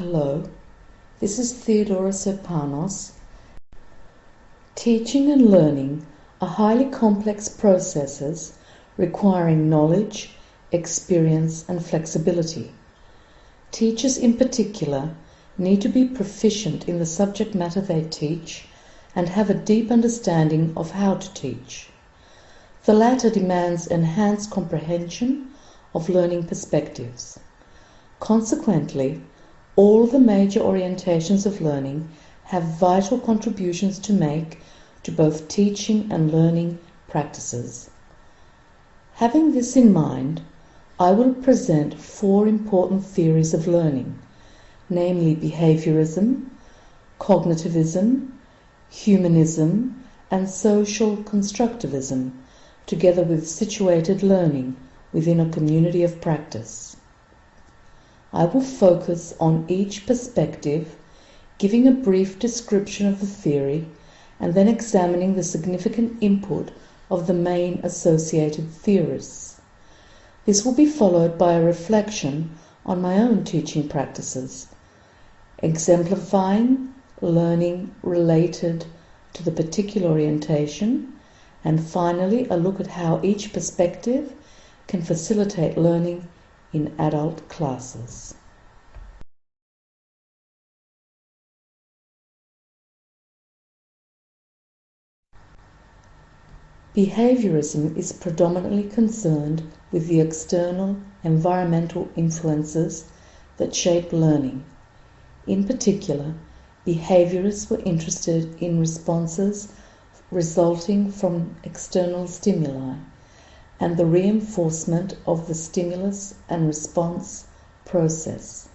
Hello, this is Theodora Serpanos. Teaching and learning are highly complex processes requiring knowledge, experience, and flexibility. Teachers in particular need to be proficient in the subject matter they teach and have a deep understanding of how to teach. The latter demands enhanced comprehension of learning perspectives. Consequently, all the major orientations of learning have vital contributions to make to both teaching and learning practices. Having this in mind, I will present 4 important theories of learning, namely behaviorism, cognitivism, humanism, and social constructivism, together with situated learning within a community of practice. I will focus on each perspective, giving a brief description of the theory and then examining the significant input of the main associated theorists. This will be followed by a reflection on my own teaching practices, exemplifying learning related to the particular orientation, and finally a look at how each perspective can facilitate learning in adult classes. Behaviorism is predominantly concerned with the external environmental influences that shape learning. In particular, behaviorists were interested in responses resulting from external stimuli and the reinforcement of the stimulus and response process.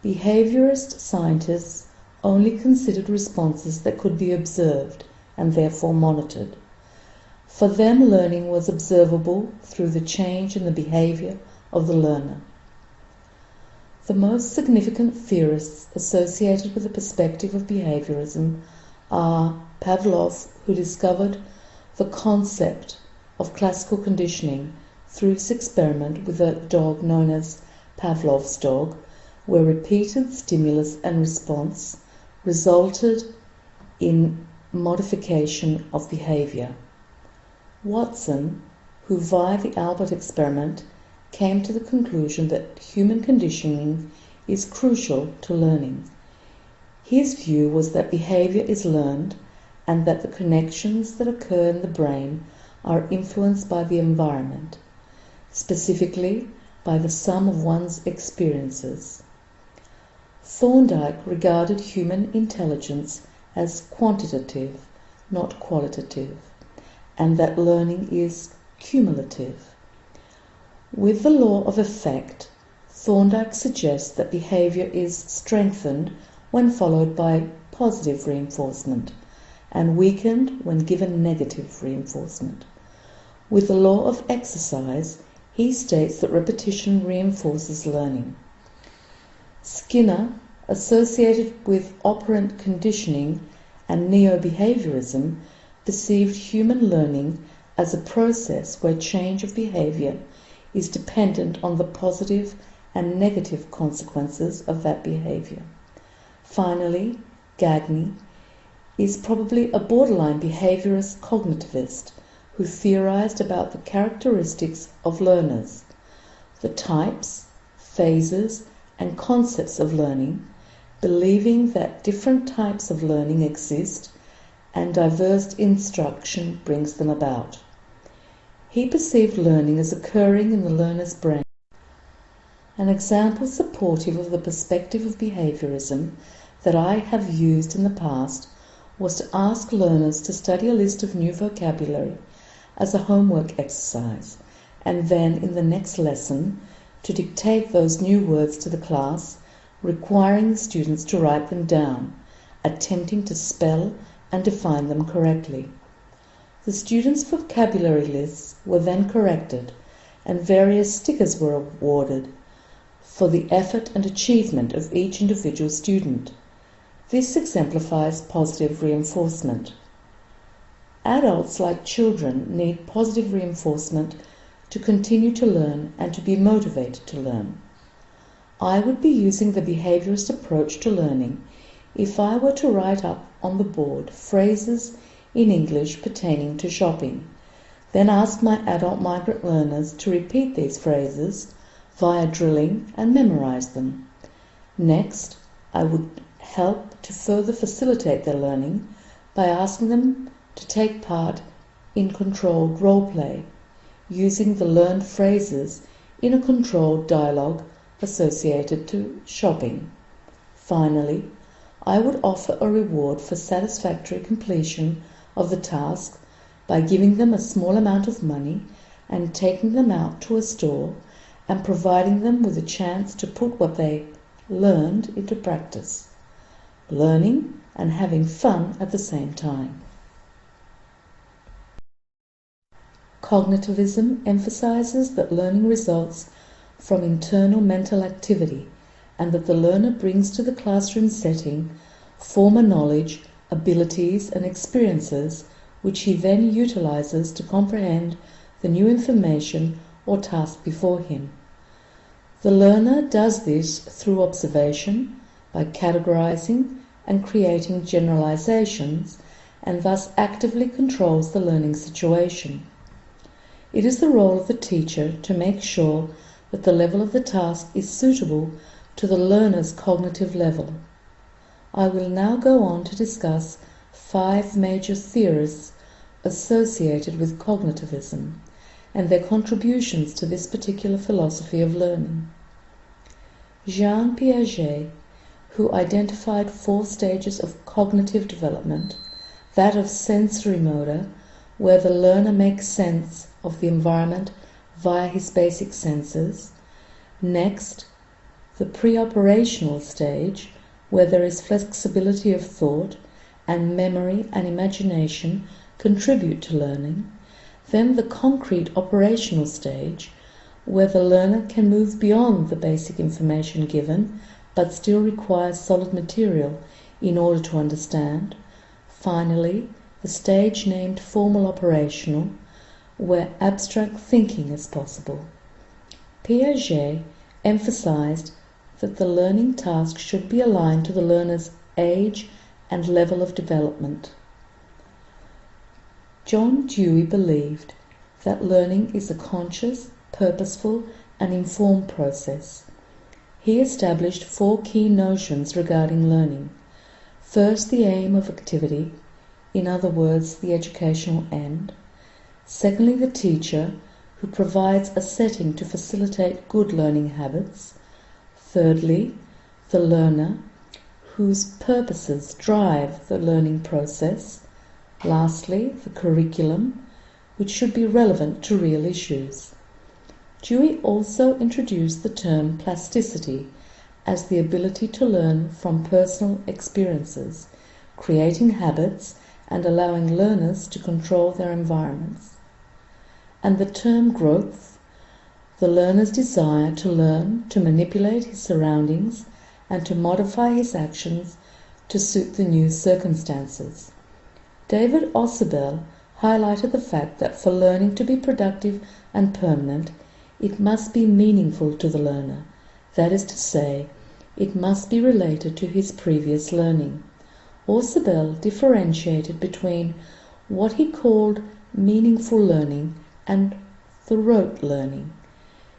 Behaviorist scientists only considered responses that could be observed and therefore monitored. For them, learning was observable through the change in the behavior of the learner. The most significant theorists associated with the perspective of behaviorism are Pavlov, who discovered the concept of classical conditioning through his experiment with a dog known as Pavlov's dog, where repeated stimulus and response resulted in modification of behavior. Watson, who via the Albert experiment came to the conclusion that human conditioning is crucial to learning. His view was that behavior is learned and that the connections that occur in the brain are influenced by the environment, specifically by the sum of one's experiences. Thorndike regarded human intelligence as quantitative, not qualitative, and that learning is cumulative. With the law of effect, Thorndike suggests that behavior is strengthened when followed by positive reinforcement and weakened when given negative reinforcement. With the law of exercise, he states that repetition reinforces learning. Skinner, associated with operant conditioning and neo-behaviorism, perceived human learning as a process where change of behavior is dependent on the positive and negative consequences of that behavior. Finally, Gagne is probably a borderline behaviorist cognitivist who theorized about the characteristics of learners, the types, phases, and concepts of learning, believing that different types of learning exist and diverse instruction brings them about. He perceived learning as occurring in the learner's brain. An example supportive of the perspective of behaviorism that I have used in the past was to ask learners to study a list of new vocabulary as a homework exercise, and then in the next lesson to dictate those new words to the class, requiring the students to write them down, attempting to spell and define them correctly. The students' vocabulary lists were then corrected, and various stickers were awarded for the effort and achievement of each individual student. This exemplifies positive reinforcement. Adults, like children, need positive reinforcement to continue to learn and to be motivated to learn. I would be using the behaviorist approach to learning if I were to write up on the board phrases in English pertaining to shopping, then ask my adult migrant learners to repeat these phrases via drilling and memorize them. Next, I would help to further facilitate their learning by asking them to take part in controlled role play, using the learned phrases in a controlled dialogue associated to shopping. Finally, I would offer a reward for satisfactory completion of the task by giving them a small amount of money and taking them out to a store and providing them with a chance to put what they learned into practice, learning and having fun at the same time. Cognitivism emphasizes that learning results from internal mental activity and that the learner brings to the classroom setting former knowledge, abilities and experiences which he then utilizes to comprehend the new information or task before him. The learner does this through observation, by categorizing and creating generalizations, and thus actively controls the learning situation. It is the role of the teacher to make sure that the level of the task is suitable to the learner's cognitive level. I will now go on to discuss 5 major theorists associated with cognitivism and their contributions to this particular philosophy of learning. Jean Piaget, who identified 4 stages of cognitive development, that of sensorimotor, where the learner makes sense of the environment via his basic senses. Next, the pre-operational stage, where there is flexibility of thought and memory and imagination contribute to learning. Then the concrete operational stage, where the learner can move beyond the basic information given but still requires solid material in order to understand. Finally, the stage named formal operational, where abstract thinking is possible. Piaget emphasized that the learning task should be aligned to the learner's age and level of development. John Dewey believed that learning is a conscious, purposeful, and informed process. He established 4 key notions regarding learning. First, the aim of activity, in other words, the educational end. Secondly, the teacher, who provides a setting to facilitate good learning habits. Thirdly, the learner, whose purposes drive the learning process. Lastly, the curriculum, which should be relevant to real issues. Dewey also introduced the term plasticity as the ability to learn from personal experiences, creating habits and allowing learners to control their environments. And the term growth, the learner's desire to learn to manipulate his surroundings and to modify his actions to suit the new circumstances. David Ausubel highlighted the fact that for learning to be productive and permanent, it must be meaningful to the learner. That is to say, it must be related to his previous learning. Ausubel differentiated between what he called meaningful learning and the rote learning.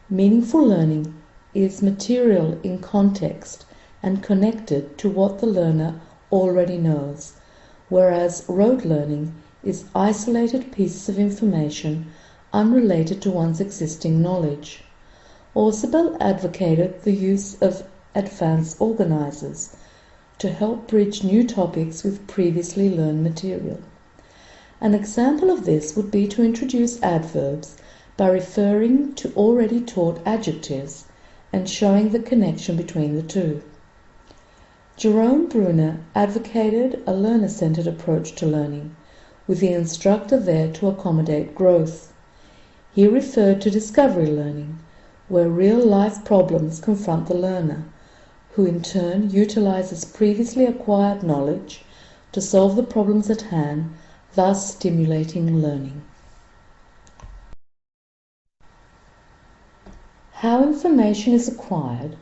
Meaningful learning is material in context and connected to what the learner already knows, whereas rote learning is isolated pieces of information unrelated to one's existing knowledge. Ausubel advocated the use of advanced organizers to help bridge new topics with previously learned material. An example of this would be to introduce adverbs by referring to already taught adjectives and showing the connection between the two. Jerome Bruner advocated a learner-centered approach to learning, with the instructor there to accommodate growth. He referred to discovery learning, where real-life problems confront the learner, who in turn utilizes previously acquired knowledge to solve the problems at hand, thus stimulating learning. How information is acquired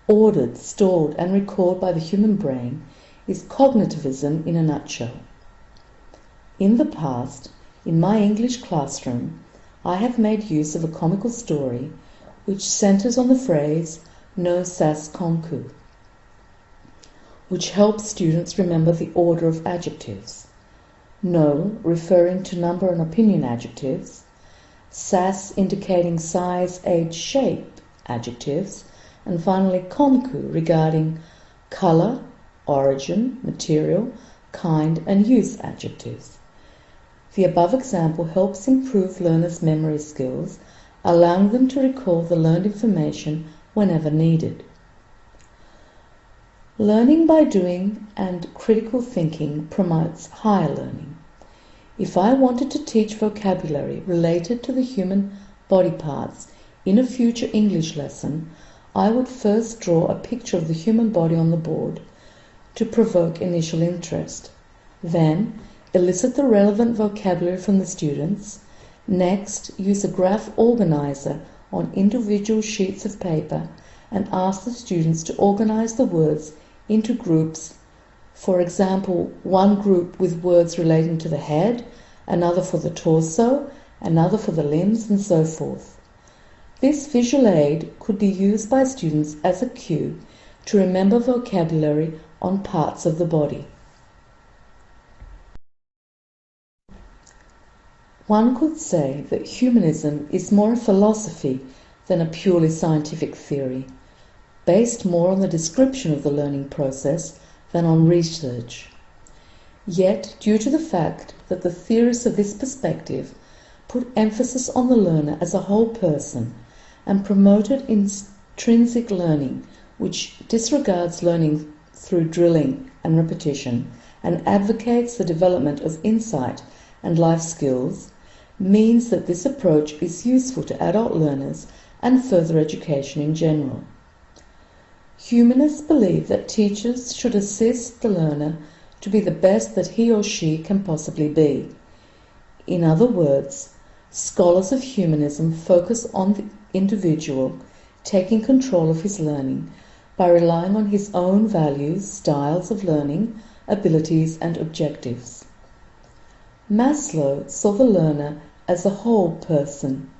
ordered, stored, and recalled by the human brain, is cognitivism in a nutshell. In the past, in my English classroom, I have made use of a comical story which centers on the phrase "no sas concu," which helps students remember the order of adjectives. No, referring to number and opinion adjectives, sas indicating size, age, shape adjectives, and finally concu regarding color, origin, material, kind, and use adjectives. The above example helps improve learners' memory skills, allowing them to recall the learned information whenever needed. Learning by doing and critical thinking promotes higher learning. If I wanted to teach vocabulary related to the human body parts in a future English lesson, I would first draw a picture of the human body on the board to provoke initial interest. Then, elicit the relevant vocabulary from the students. Next, use a graph organizer on individual sheets of paper and ask the students to organize the words into groups. For example, one group with words relating to the head, another for the torso, another for the limbs, and so forth. This visual aid could be used by students as a cue to remember vocabulary on parts of the body. One could say that humanism is more a philosophy than a purely scientific theory, based more on the description of the learning process than on research. Yet, due to the fact that the theorists of this perspective put emphasis on the learner as a whole person and promoted intrinsic learning, which disregards learning through drilling and repetition and advocates the development of insight and life skills, means that this approach is useful to adult learners and further education in general. Humanists believe that teachers should assist the learner to be the best that he or she can possibly be. In other words, scholars of humanism focus on the individual taking control of his learning by relying on his own values, styles of learning, abilities, and objectives. Maslow saw the learner as a whole person,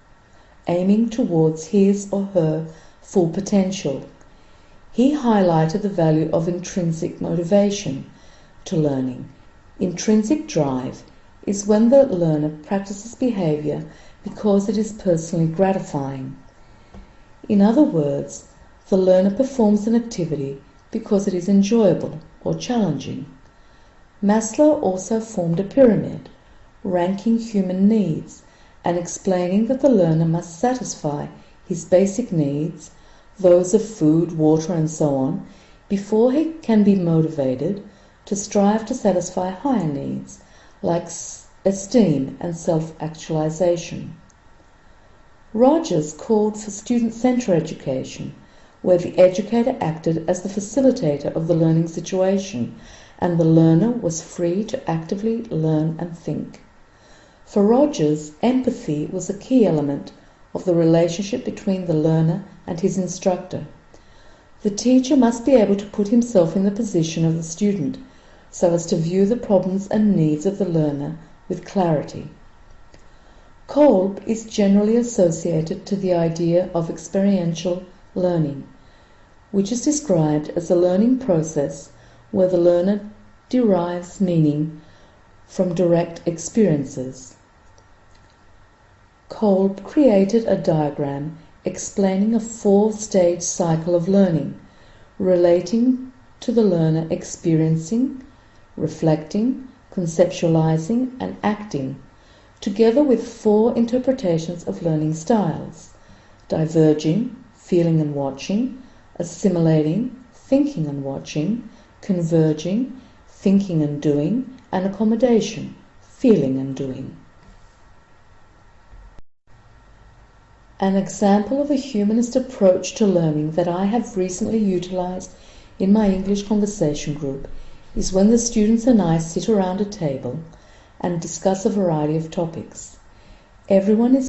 aiming towards his or her full potential. He highlighted the value of intrinsic motivation to learning. Intrinsic drive is when the learner practices behavior because it is personally gratifying. In other words, the learner performs an activity because it is enjoyable or challenging. Maslow also formed a pyramid, ranking human needs and explaining that the learner must satisfy his basic needs, those of food, water, and so on, before he can be motivated to strive to satisfy higher needs, like esteem and self-actualization. Rogers called for student-centered education, where the educator acted as the facilitator of the learning situation, and the learner was free to actively learn and think. For Rogers, empathy was a key element of the relationship between the learner and his instructor. The teacher must be able to put himself in the position of the student so as to view the problems and needs of the learner with clarity. Kolb is generally associated to the idea of experiential learning, which is described as a learning process where the learner derives meaning from direct experiences. Kolb created a diagram explaining a 4-stage cycle of learning, relating to the learner experiencing, reflecting, conceptualizing, and acting, together with 4 interpretations of learning styles: diverging, feeling and watching; assimilating, thinking and watching; converging, thinking and doing; and accommodation, feeling and doing. An example of a humanist approach to learning that I have recently utilized in my English conversation group is when the students and I sit around a table and discuss a variety of topics. Everyone is